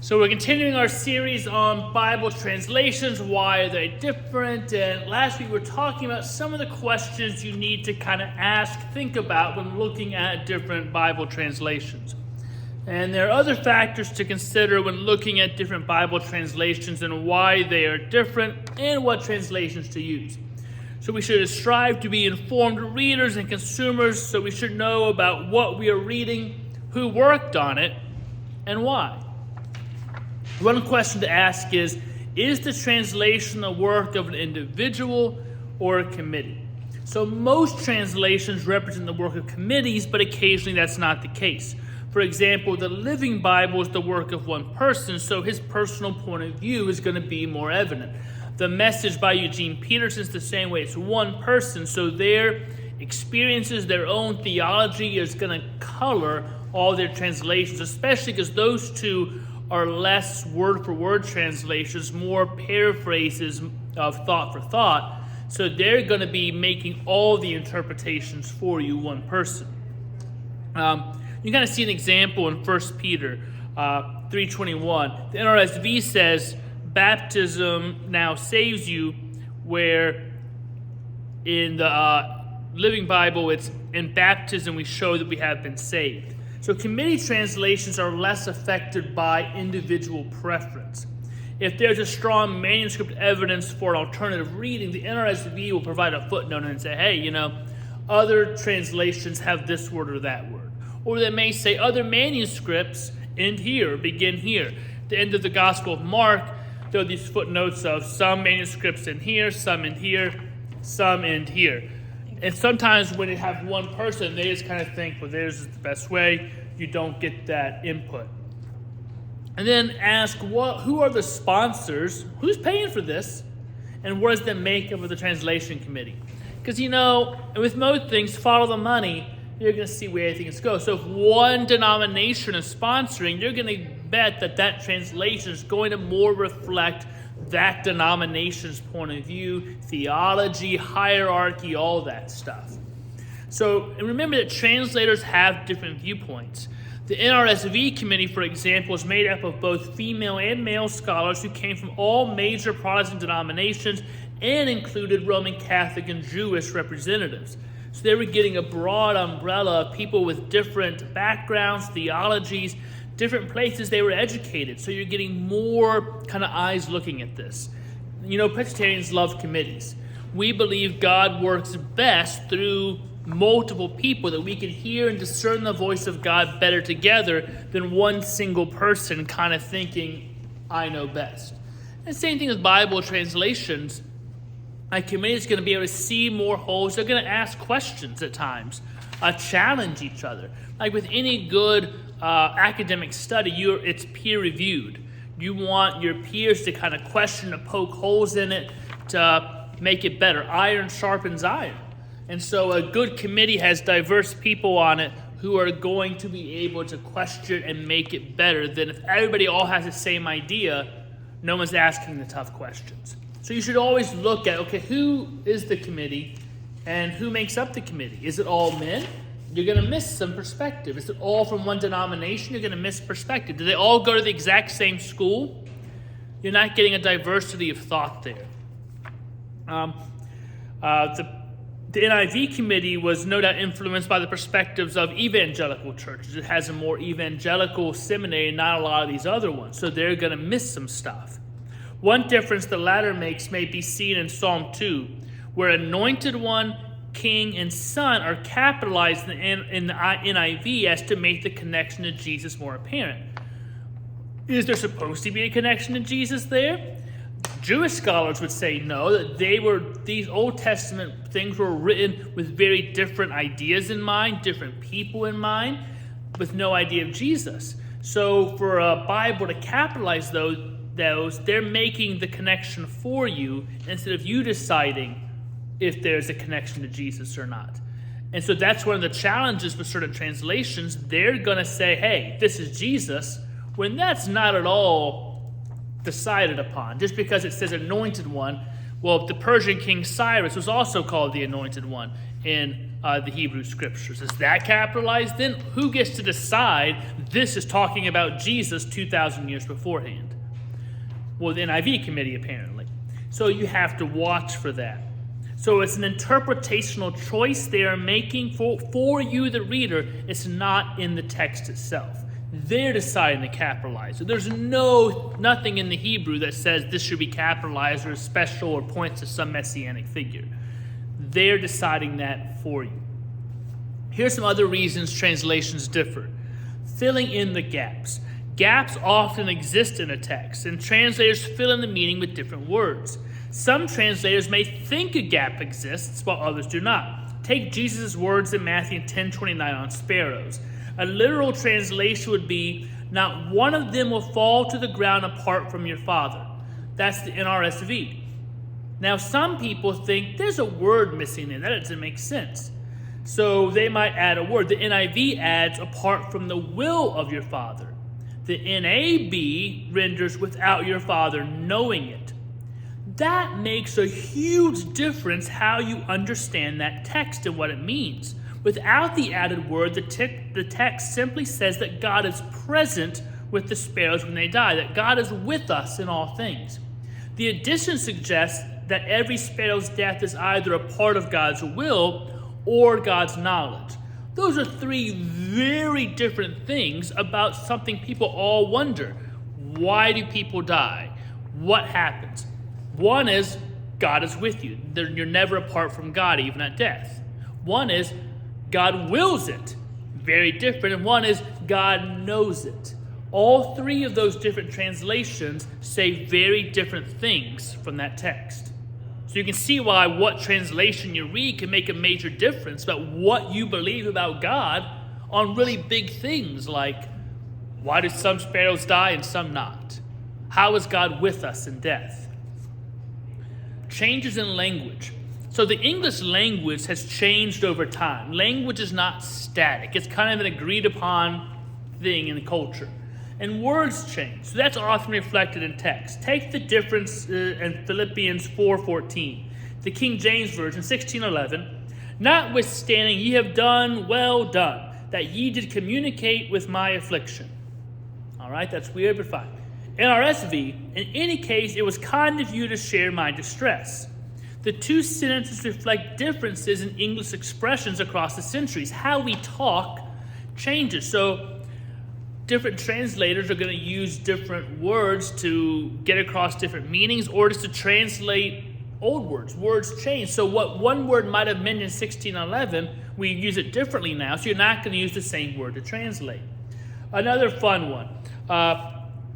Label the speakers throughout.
Speaker 1: So we're continuing our series on Bible translations. Why are they different? And last week we were talking about some of the questions you need to kind of think about when looking at different Bible translations. And there are other factors to consider when looking at different Bible translations and why they are different and what translations to use. So we should strive to be informed readers and consumers, so we should know about what we are reading, who worked on it, and why. One question to ask is the translation the work of an individual or a committee? So most translations represent the work of committees, but occasionally that's not the case. For example, the Living Bible is the work of one person, so his personal point of view is going to be more evident. The Message by Eugene Peterson is the same way. It's one person, so their experiences, their own theology is going to color all their translations, especially because those two are less word-for-word translations, more paraphrases of thought for thought. So they're going to be making all the interpretations for you, one person. You kind of see an example in 1 Peter 3:21. The NRSV says, baptism now saves you, where in the Living Bible, it's in baptism we show that we have been saved. So committee translations are less affected by individual preference. If there's a strong manuscript evidence for an alternative reading, the NRSV will provide a footnote and say, hey, other translations have this word or that word. Or they may say other manuscripts end here, begin here. At the end of the Gospel of Mark, there are these footnotes of some manuscripts end here, some end here, some end here. And sometimes when you have one person, they just kind of think, well, theirs is the best way. You don't get that input. And then ask, who are the sponsors? Who's paying for this? And what is the makeup of the translation committee? Because, with most things, follow the money. You're going to see where things go. So if one denomination is sponsoring, you're going to bet that translation is going to more reflect that denomination's point of view, theology, hierarchy, all that stuff. So remember that translators have different viewpoints. The NRSV committee, for example, is made up of both female and male scholars who came from all major Protestant denominations and included Roman Catholic and Jewish representatives. So they were getting a broad umbrella of people with different backgrounds, theologies, different places they were educated. So you're getting more kind of eyes looking at this. Presbyterians love committees. We believe God works best through multiple people, that we can hear and discern the voice of God better together than one single person kind of thinking, I know best. And same thing with Bible translations. A committee is going to be able to see more holes. They're going to ask questions at times, challenge each other. Like with any good academic study, it's peer-reviewed. You want your peers to kind of question, to poke holes in it, to make it better. Iron sharpens iron. And so a good committee has diverse people on it who are going to be able to question and make it better than if everybody all has the same idea, no one's asking the tough questions. So you should always look at, who is the committee and who makes up the committee? Is it all men? You're going to miss some perspective. Is it all from one denomination? You're going to miss perspective. Do they all go to the exact same school? You're not getting a diversity of thought there. The NIV committee was no doubt influenced by the perspectives of evangelical churches. It has a more evangelical seminary and not a lot of these other ones. So they're going to miss some stuff. One difference the latter makes may be seen in Psalm 2, where anointed one, king, and son are capitalized in the NIV as to make the connection to Jesus more apparent. Is there supposed to be a connection to Jesus there? Jewish scholars would say no, that these Old Testament things were written with very different ideas in mind, different people in mind, with no idea of Jesus. So for a Bible to capitalize those, they're making the connection for you instead of you deciding if there's a connection to Jesus or not. And so that's one of the challenges with certain translations. They're going to say, hey, this is Jesus, when that's not at all decided upon. Just because it says anointed one, Well, the Persian king Cyrus was also called the Anointed One in the Hebrew Scriptures. Is that capitalized then? Who gets to decide this is talking about Jesus 2,000 years beforehand? Well, the NIV committee, apparently. So you have to watch for that. So it's an interpretational choice they are making for you, the reader. It's not in the text itself. They're deciding to capitalize it. There's nothing in the Hebrew that says this should be capitalized or special or points to some messianic figure. They're deciding that for you. Here's some other reasons translations differ. Filling in the gaps. Gaps often exist in a text, and translators fill in the meaning with different words. Some translators may think a gap exists, while others do not. Take Jesus' words in Matthew 10:29 on sparrows. A literal translation would be, not one of them will fall to the ground apart from your Father. That's the NRSV. Now, some people think there's a word missing there. That doesn't make sense. So they might add a word. The NIV adds, apart from the will of your Father. The NAB renders, without your Father knowing it. That makes a huge difference how you understand that text and what it means. Without the added word, the text simply says that God is present with the sparrows when they die, that God is with us in all things. The addition suggests that every sparrow's death is either a part of God's will or God's knowledge. Those are three very different things about something people all wonder. Why do people die? What happens? One is God is with you. You're never apart from God, even at death. One is God wills it. Very different. And one is God knows it. All three of those different translations say very different things from that text. So you can see why what translation you read can make a major difference about what you believe about God on really big things like, why do some sparrows die and some not? How is God with us in death? Changes in language. So the English language has changed over time. Language is not static. It's kind of an agreed upon thing in the culture. And words change. So that's often reflected in text. Take the difference in Philippians 4:14. The King James Version, 16:11. Notwithstanding, ye have done, well done, that ye did communicate with my affliction. All right, that's weird, but fine. NRSV, in any case, it was kind of you to share my distress. The two sentences reflect differences in English expressions across the centuries. How we talk changes. So different translators are going to use different words to get across different meanings or just to translate old words. Words change. So what one word might have meant in 1611, we use it differently now. So you're not going to use the same word to translate. Another fun one.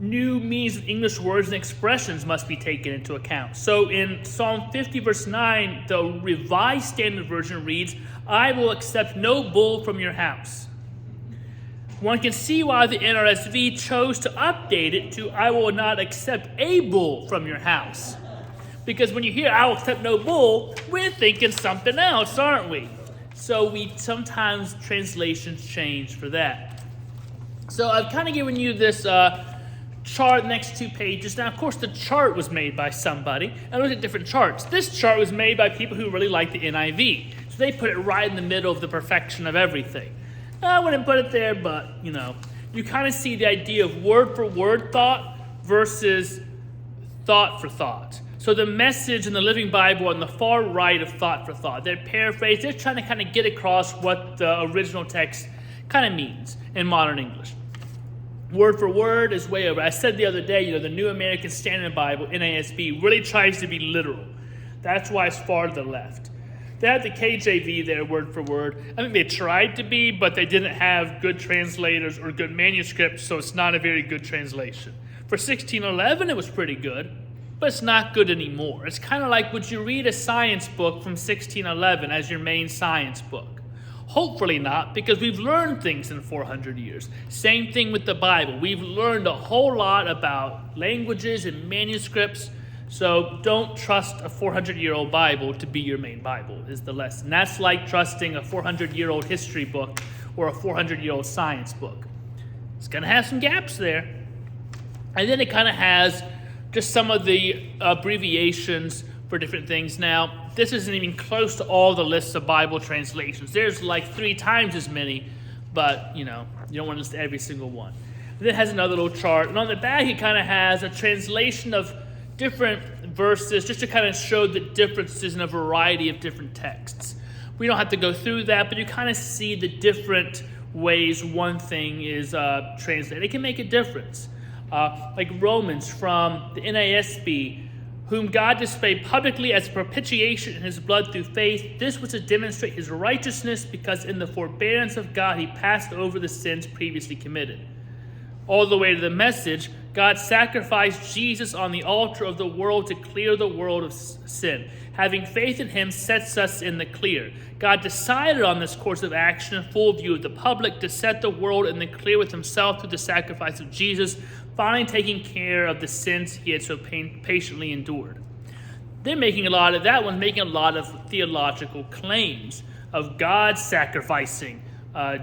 Speaker 1: New meanings of English words and expressions must be taken into account. So in Psalm 50, verse 9, the Revised Standard Version reads, I will accept no bull from your house. One can see why the NRSV chose to update it to, I will not accept a bull from your house. Because when you hear, I will accept no bull, we're thinking something else, aren't we? So sometimes translations change for that. So I've kind of given you this chart next 2 pages. Now, of course, the chart was made by somebody. And look at different charts. This chart was made by people who really like the NIV. So they put it right in the middle of the perfection of everything. I wouldn't put it there, but, you kind of see the idea of word-for-word thought versus thought for thought. So the Message and the Living Bible on the far right of thought for thought. They're paraphrased. They're trying to kind of get across what the original text kind of means in modern English. Word for word is way over. I said the other day, the New American Standard Bible, NASB, really tries to be literal. That's why it's far to the left. They had the KJV there, word for word. I think they tried to be, but they didn't have good translators or good manuscripts, so it's not a very good translation. For 1611, it was pretty good, but it's not good anymore. It's kind of like, would you read a science book from 1611 as your main science book? Hopefully not, because we've learned things in 400 years. Same thing with the Bible. We've learned a whole lot about languages and manuscripts, so don't trust a 400-year-old Bible to be your main Bible, is the lesson. That's like trusting a 400-year-old history book or a 400-year-old science book. It's going to have some gaps there. And then it kind of has just some of the abbreviations for different things. Now, this isn't even close to all the lists of Bible translations. There's like 3 times as many, but you don't want to list every single one. And then it has another little chart, and on the back it kind of has a translation of different verses just to kind of show the differences in a variety of different texts. We don't have to go through that, but you kind of see the different ways one thing is translated. It can make a difference. Like Romans from the NASB, whom God displayed publicly as a propitiation in his blood through faith. This was to demonstrate his righteousness, because in the forbearance of God he passed over the sins previously committed. All the way to the Message, God sacrificed Jesus on the altar of the world to clear the world of sin. Having faith in him sets us in the clear. God decided on this course of action in full view of the public to set the world in the clear with himself through the sacrifice of Jesus, finally taking care of the sins he had so patiently endured. They're making a lot of theological claims of God sacrificing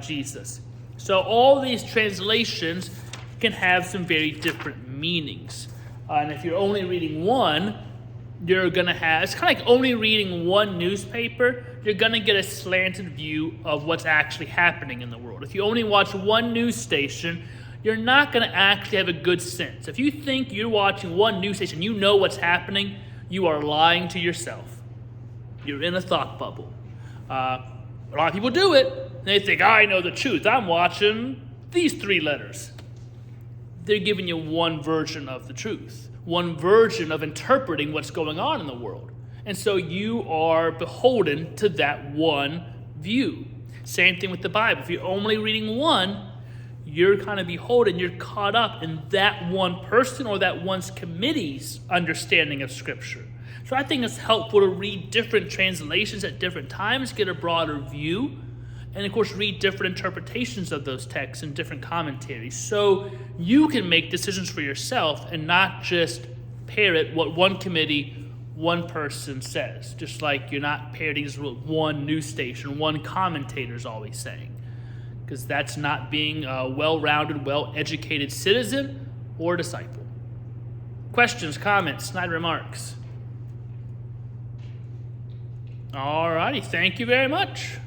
Speaker 1: Jesus. So all these translations can have some very different meanings. And if you're only reading one, you're going to have, it's kind of like only reading one newspaper, you're going to get a slanted view of what's actually happening in the world. If you only watch one news station, you're not going to actually have a good sense. If you think you're watching one news station, you know what's happening, you are lying to yourself. You're in a thought bubble. A lot of people do it. They think, I know the truth. I'm watching these 3 letters. They're giving you one version of the truth, one version of interpreting what's going on in the world. And so you are beholden to that one view. Same thing with the Bible. If you're only reading one, you're kind of beholden, you're caught up in that one person or that one committee's understanding of Scripture. So I think it's helpful to read different translations at different times, get a broader view, and of course read different interpretations of those texts and different commentaries, so you can make decisions for yourself and not just parrot what one committee, one person says. Just like you're not parroting what one news station, one commentator is always saying, because that's not being a well-rounded, well-educated citizen or disciple. Questions, comments, snide remarks? All righty, thank you very much.